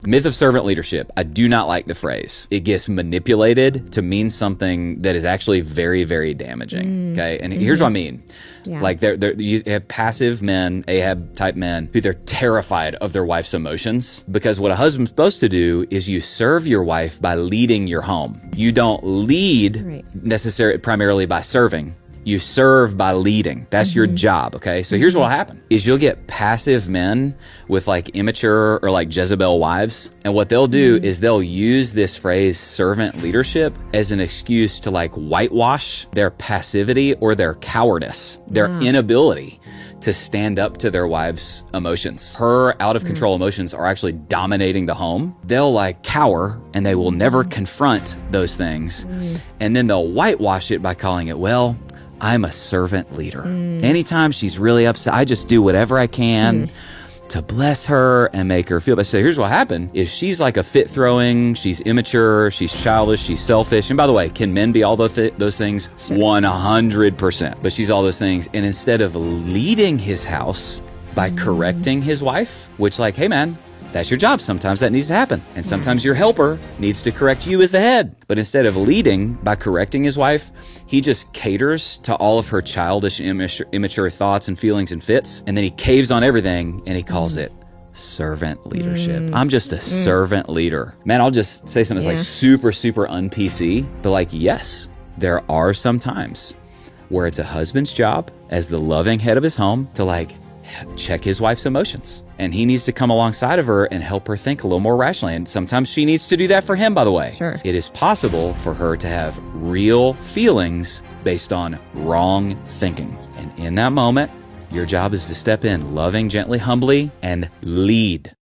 Myth of servant leadership. I do not like the phrase. It gets manipulated to mean something that is actually very, very damaging. Okay. And here's what I mean. Yeah. Like you have passive men, Ahab type men, who they're terrified of their wife's emotions, because what a husband's supposed to do is you serve your wife by leading your home. You don't lead necessarily primarily by serving. You serve by leading. That's your job, okay? So here's what'll happen is you'll get passive men with like immature or like Jezebel wives. And what they'll do is they'll use this phrase servant leadership as an excuse to like whitewash their passivity or their cowardice, their inability to stand up to their wife's emotions. Her out of control emotions are actually dominating the home. They'll like cower and they will never confront those things. And then they'll whitewash it by calling it, well, I'm a servant leader. Anytime she's really upset, I just do whatever I can to bless her and make her feel better. So here's what happened is she's like a fit throwing, she's immature, she's childish, she's selfish. And by the way, can men be all those things? 100%. But she's all those things. And instead of leading his house by correcting his wife, which like, hey man, that's your job. Sometimes that needs to happen. And sometimes your helper needs to correct you as the head. But instead of leading by correcting his wife, he just caters to all of her childish, immature thoughts and feelings and fits. And then he caves on everything and he calls it servant leadership. I'm just a servant leader. Man, I'll just say something that's like super, super un-PC. But like, yes, there are some times where it's a husband's job as the loving head of his home to like check his wife's emotions. And he needs to come alongside of her and help her think a little more rationally. And sometimes she needs to do that for him, by the way. Sure. It is possible for her to have real feelings based on wrong thinking. And in that moment, your job is to step in loving, gently, humbly, and lead.